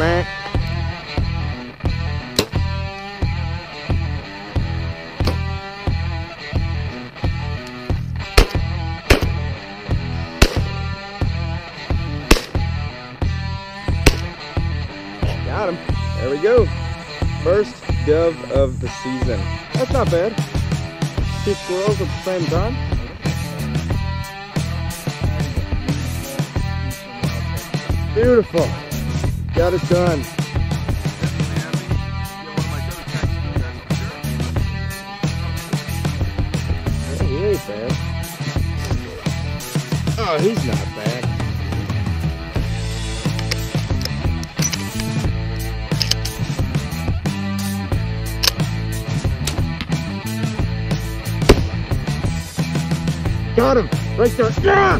man. Got him. There we go. First dove of the season. That's not bad. 2 squirrels at the same time. Beautiful. Got it done. He ain't bad. Oh, he's not bad. Got him! Right there! Yeah!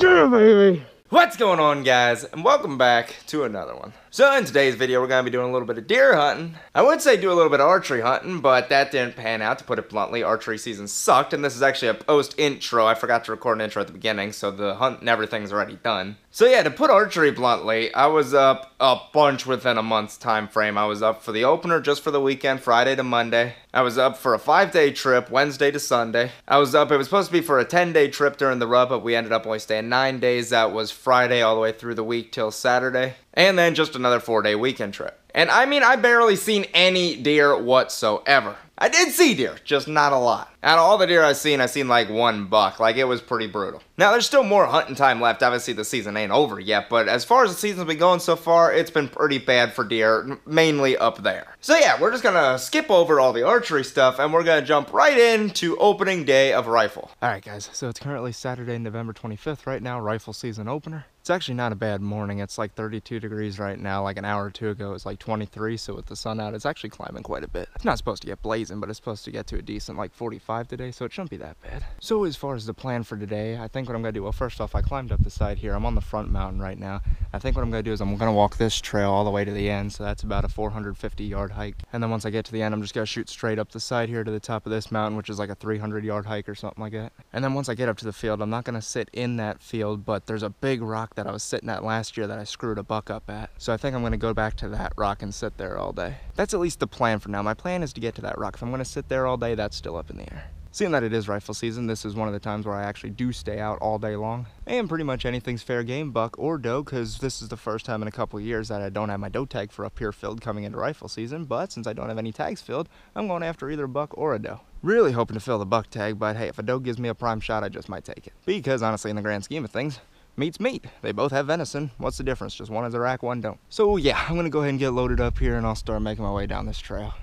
Yeah, baby! What's going on, guys, and welcome back to another one. So in today's video, we're going to be doing a little bit of deer hunting. I would say do a little bit of archery hunting, but that didn't pan out, to put it bluntly. Archery season sucked, and this is actually a post-intro. I forgot to record an intro at the beginning, so the hunt and everything's already done. So yeah, to put archery bluntly, I was up a bunch within a month's time frame. I was up for the opener just for the weekend, Friday to Monday. I was up for a 5-day trip, Wednesday to Sunday. I was up, it was supposed to be for a 10-day trip during the rut, but we ended up only staying 9 days. That was Friday all the way through the week till Saturday. And then just another 4-day weekend trip. And I mean, I barely seen any deer whatsoever. I did see deer, just not a lot. Out of all the deer I seen like 1 buck. Like, it was pretty brutal. Now, there's still more hunting time left. Obviously, the season ain't over yet, but as far as the season's been going so far, it's been pretty bad for deer, mainly up there. So yeah, we're just gonna skip over all the archery stuff, and we're gonna jump right into opening day of rifle. Alright guys, so it's currently Saturday, November 25th right now, rifle season opener. It's actually not a bad morning. It's like 32 degrees right now. Like an hour or two ago, it was like 23, so with the sun out, it's actually climbing quite a bit. It's not supposed to get blazing, but it's supposed to get to a decent like 45 today, so it shouldn't be that bad. So as far as the plan for today, I think what I'm gonna do, well, first off, I climbed up the side here. I'm on the front mountain right now. I think what I'm gonna do is I'm gonna walk this trail all the way to the end, so that's about a 450-yard hike. And then once I get to the end, I'm just gonna shoot straight up the side here to the top of this mountain, which is like a 300-yard hike or something like that. And then once I get up to the field, I'm not gonna sit in that field, but there's a big rock that I was sitting at last year that I screwed a buck up at. So I think I'm gonna go back to that rock and sit there all day. That's at least the plan for now. My plan is to get to that rock. If I'm gonna sit there all day, that's still up in the air. Seeing that it is rifle season, this is one of the times where I actually do stay out all day long. And pretty much anything's fair game, buck or doe, because this is the first time in a couple of years that I don't have my doe tag for up here filled coming into rifle season. But since I don't have any tags filled, I'm going after either a buck or a doe. Really hoping to fill the buck tag, but hey, if a doe gives me a prime shot, I just might take it. Because honestly, in the grand scheme of things, meat's meat. They both have venison. What's the difference? Just one has a rack, one don't. So yeah, I'm gonna go ahead and get loaded up here and I'll start making my way down this trail.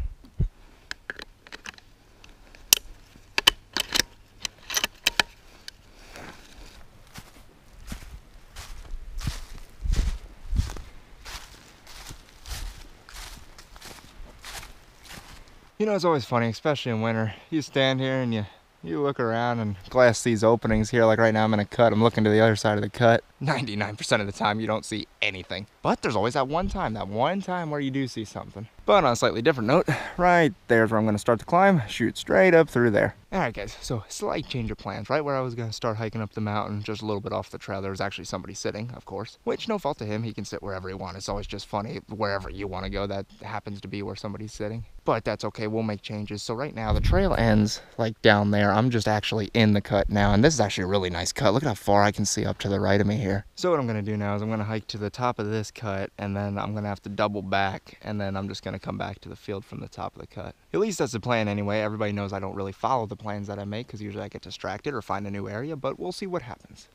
You know, it's always funny, especially in winter. You stand here and you look around and glass these openings here. Like right now I'm in a cut, I'm looking to the other side of the cut. 99% of the time you don't see anything. But there's always that one time where you do see something. But on a slightly different note, right there's where I'm gonna start the climb, shoot straight up through there. Alright guys, so slight change of plans. Right where I was gonna start hiking up the mountain, just a little bit off the trail, there was actually somebody sitting, of course. Which, no fault to him, he can sit wherever he wants. It's always just funny, wherever you wanna go, that happens to be where somebody's sitting. But that's okay, we'll make changes. So right now, the trail ends like down there. I'm just actually in the cut now, and this is actually a really nice cut. Look at how far I can see up to the right of me here. So what I'm gonna do now is I'm gonna hike to the top of this cut, and then I'm gonna have to double back, and then I'm just gonna come back to the field from the top of the cut. At least that's the plan anyway. Everybody knows I don't really follow the plans that I make because usually I get distracted or find a new area, but we'll see what happens.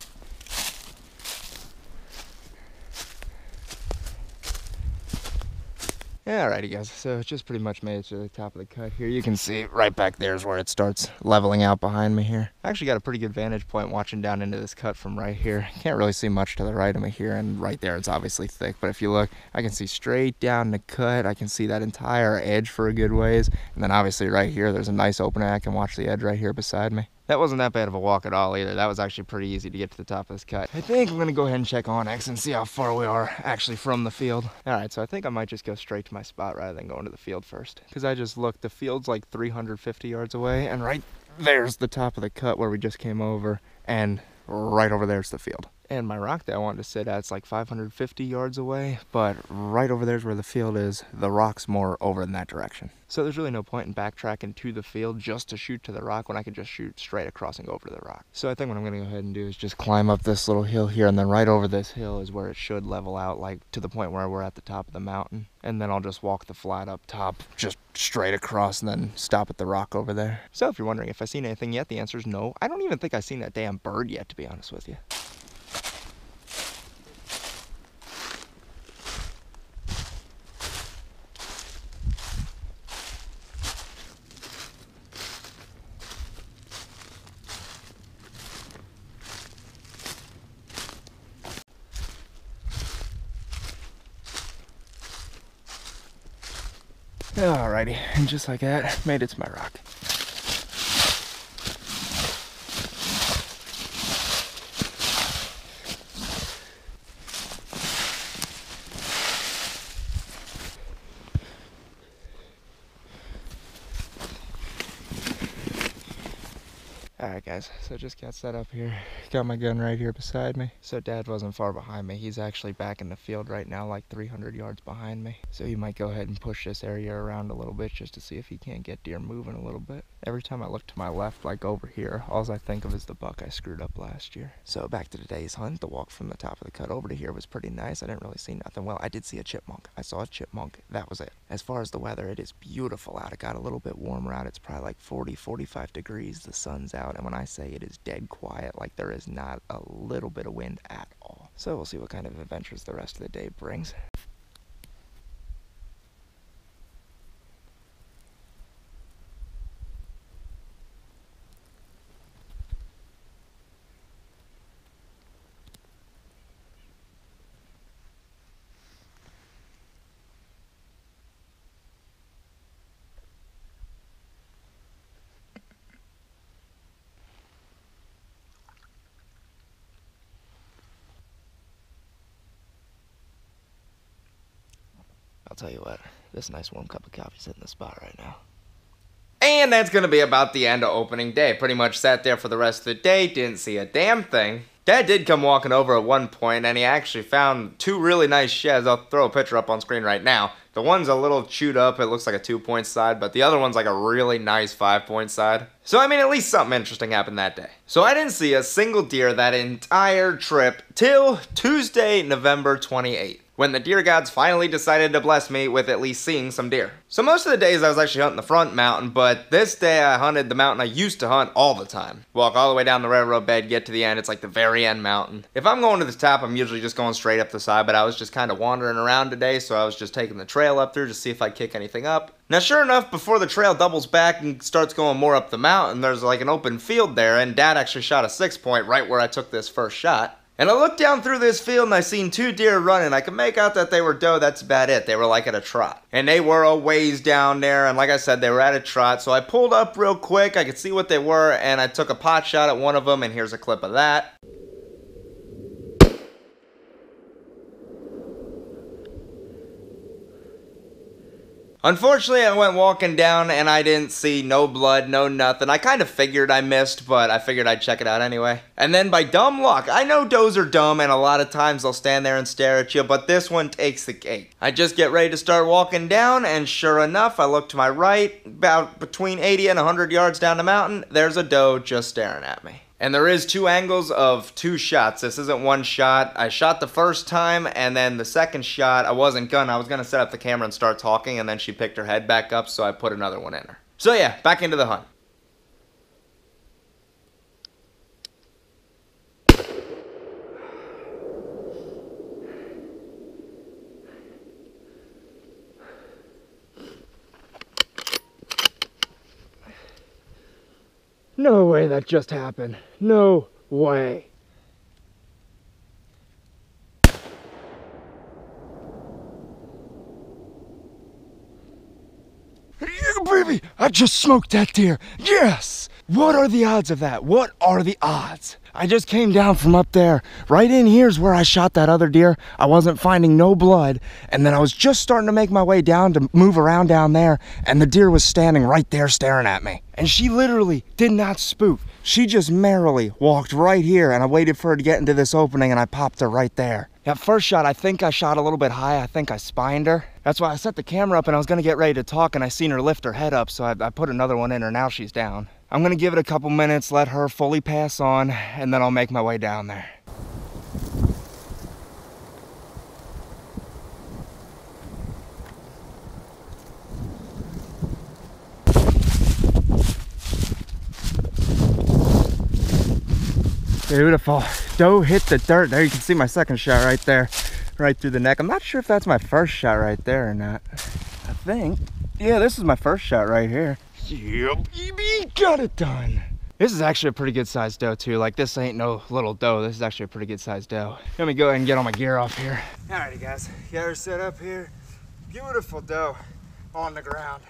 Alrighty guys, so it just pretty much made it to the top of the cut here. You can see right back there is where it starts leveling out behind me here. I actually got a pretty good vantage point watching down into this cut from right here. Can't really see much to the right of me here, and right there it's obviously thick, but if you look, I can see straight down the cut. I can see that entire edge for a good ways, and then obviously right here there's a nice opening. I can watch the edge right here beside me. That wasn't that bad of a walk at all either. That was actually pretty easy to get to the top of this cut. I think I'm gonna go ahead and check onX and see how far we are actually from the field. Alright, so I think I might just go straight to my spot rather than going to the field first. Because I just looked, the field's like 350 yards away, and right there's the top of the cut where we just came over, and right over there's the field. And my rock that I wanted to sit at, it's like 550 yards away, but right over there's where the field is. The rock's more over in that direction. So there's really no point in backtracking to the field just to shoot to the rock when I could just shoot straight across and go over to the rock. So I think what I'm gonna go ahead and do is just climb up this little hill here, and then right over this hill is where it should level out, like to the point where we're at the top of the mountain. And then I'll just walk the flat up top, just straight across, and then stop at the rock over there. So if you're wondering if I've seen anything yet, the answer is no. I don't even think I've seen that damn bird yet, to be honest with you. Alrighty, and just like that, made it to my rock. Alright guys, so just got set up here. Got my gun right here beside me. So Dad wasn't far behind me. He's actually back in the field right now, like 300 yards behind me. So he might go ahead and push this area around a little bit just to see if he can't get deer moving a little bit. Every time I look to my left, like over here, all I think of is the buck I screwed up last year. So back to today's hunt. The walk from the top of the cut over to here was pretty nice. I didn't really see nothing. Well, I did see a chipmunk. I saw a chipmunk. That was it. As far as the weather, it is beautiful out. It got a little bit warmer out. It's probably like 40, 45 degrees. The sun's out. And when I say it is dead quiet, like there is not a little bit of wind at all. So we'll see what kind of adventures the rest of the day brings. I'll tell you what, this nice warm cup of coffee's hitting the spot right now. And that's going to be about the end of opening day. Pretty much sat there for the rest of the day, didn't see a damn thing. Dad did come walking over at one point, and he actually found two really nice sheds. I'll throw a picture up on screen right now. The one's a little chewed up, it looks like a 2-point side, but the other one's like a really nice 5-point side. So I mean, at least something interesting happened that day. So I didn't see a single deer that entire trip till Tuesday, November 28th. When the deer gods finally decided to bless me with at least seeing some deer. So most of the days I was actually hunting the front mountain, but this day I hunted the mountain I used to hunt all the time. Walk all the way down the railroad bed, get to the end, it's like the very end mountain. If I'm going to the top, I'm usually just going straight up the side, but I was just kind of wandering around today, so I was just taking the trail up through to see if I'd kick anything up. Now sure enough, before the trail doubles back and starts going more up the mountain, there's like an open field there, and Dad actually shot a 6-point right where I took this first shot. And I looked down through this field and I seen 2 deer running. I could make out that they were doe, that's about it. They were like at a trot. And they were a ways down there, and like I said, they were at a trot. So I pulled up real quick, I could see what they were, and I took a pot shot at one of them, and here's a clip of that. Unfortunately, I went walking down and I didn't see no blood, no nothing. I kind of figured I missed, but I figured I'd check it out anyway. And then by dumb luck, I know does are dumb and a lot of times they'll stand there and stare at you, but this one takes the cake. I just get ready to start walking down, and sure enough, I look to my right, about between 80 and 100 yards down the mountain, there's a doe just staring at me. And there is 2 angles of 2 shots. This isn't one shot. I shot the first time, and then the second shot, I was gonna set up the camera and start talking, and then she picked her head back up, so I put another one in her. So yeah, back into the hunt. No way that just happened. No way. Yeah, baby! I just smoked that deer. Yes! What are the odds of that? What are the odds? I just came down from up there. Right in here's where I shot that other deer. I wasn't finding no blood. And then I was just starting to make my way down to move around down there. And the deer was standing right there staring at me. And she literally did not spook. She just merrily walked right here. And I waited for her to get into this opening and I popped her right there. That first shot, I think I shot a little bit high. I think I spined her. That's why I set the camera up and I was gonna get ready to talk and I seen her lift her head up. So I put another one in her. Now she's down. I'm gonna give it a couple minutes, let her fully pass on, and then I'll make my way down there. Beautiful. Doe hit the dirt. There you can see my second shot right there, right through the neck. I'm not sure if that's my first shot right there or not. I think, yeah, this is my first shot right here. Yep, got it done. This is actually a pretty good sized doe too. Like, this ain't no little doe. This is actually a pretty good sized doe. Let me go ahead and get all my gear off here. Alrighty guys, got her set up here. Beautiful doe on the ground.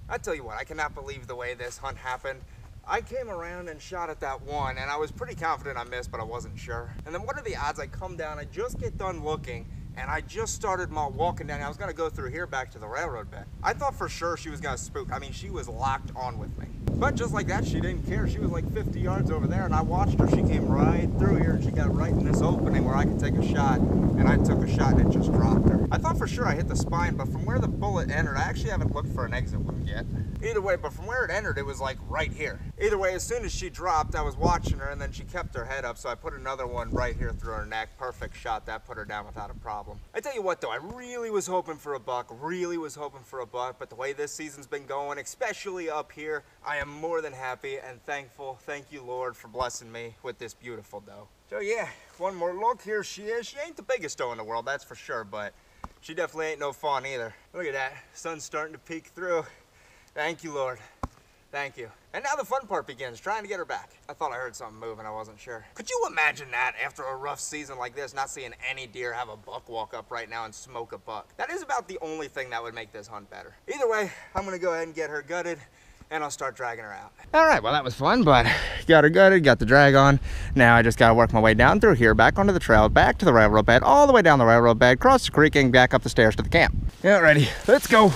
I tell you what, I cannot believe the way this hunt happened. I came around and shot at that one and I was pretty confident I missed, but I wasn't sure. And then what are the odds I come down, I just get done looking, and I just started my walking down. I was gonna go through here back to the railroad bed. I thought for sure she was gonna spook. I mean, she was locked on with me. But just like that, she didn't care. She was like 50 yards over there and I watched her. She came right through here and she got right in this opening where I could take a shot, and I took a shot and it just dropped her. I thought for sure I hit the spine, but from where the bullet entered, I actually haven't looked for an exit wound yet. Either way, but from where it entered, it was like right here. Either way, as soon as she dropped, I was watching her and then she kept her head up, so I put another one right here through her neck. Perfect shot. That put her down without a problem. I tell you what though, I really was hoping for a buck, but the way this season's been going, especially up here, I am more than happy and thankful. Thank you, Lord, for blessing me with this beautiful doe. So yeah, one more look. Here she is. She ain't the biggest doe in the world, that's for sure, but she definitely ain't no fun either. Look at that. Sun's starting to peek through. Thank you, Lord. Thank you. And now the fun part begins, trying to get her back. I thought I heard something moving, I wasn't sure. Could you imagine that after a rough season like this, not seeing any deer have a buck walk up right now and smoke a buck? That is about the only thing that would make this hunt better. Either way, I'm gonna go ahead and get her gutted and I'll start dragging her out. All right, well that was fun, but got her gutted, got the drag on. Now I just gotta work my way down through here, back onto the trail, back to the railroad bed, all the way down the railroad bed, cross the creek and back up the stairs to the camp. Yeah, ready, let's go.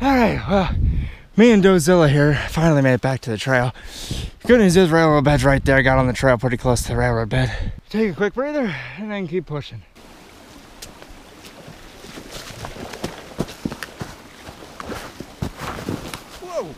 All right, well, me and Dozilla here finally made it back to the trail. Good news is railroad bed's right there. Got on the trail pretty close to the railroad bed. Take a quick breather and then keep pushing. Whoa!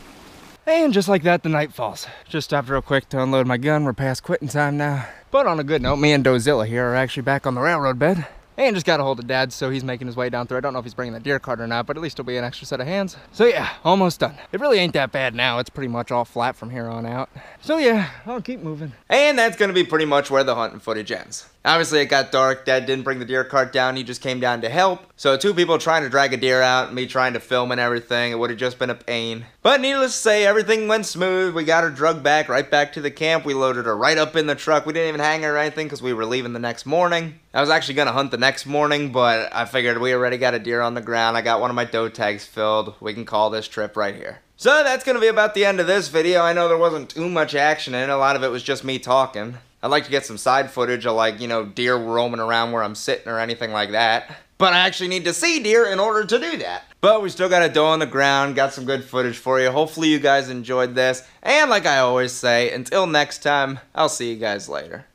And just like that, the night falls. Just stopped real quick to unload my gun. We're past quitting time now. But on a good note, me and Dozilla here are actually back on the railroad bed. And just got a hold of Dad, so he's making his way down through. I don't know if he's bringing the deer cart or not, but at least it'll be an extra set of hands. So yeah, almost done. It really ain't that bad now. It's pretty much all flat from here on out. So yeah, I'll keep moving. And that's gonna be pretty much where the hunting footage ends. Obviously it got dark. Dad didn't bring the deer cart down. He just came down to help. So two people trying to drag a deer out, me trying to film and everything, it would have just been a pain. But needless to say, everything went smooth. We got her drugged back, right back to the camp. We loaded her right up in the truck. We didn't even hang her or anything because we were leaving the next morning. I was actually gonna hunt the next morning, but I figured we already got a deer on the ground. I got one of my doe tags filled. We can call this trip right here. So that's gonna be about the end of this video. I know there wasn't too much action in it. A lot of it was just me talking. I'd like to get some side footage of, like, you know, deer roaming around where I'm sitting or anything like that. But I actually need to see deer in order to do that. But we still got a doe on the ground, got some good footage for you. Hopefully you guys enjoyed this. And like I always say, until next time, I'll see you guys later.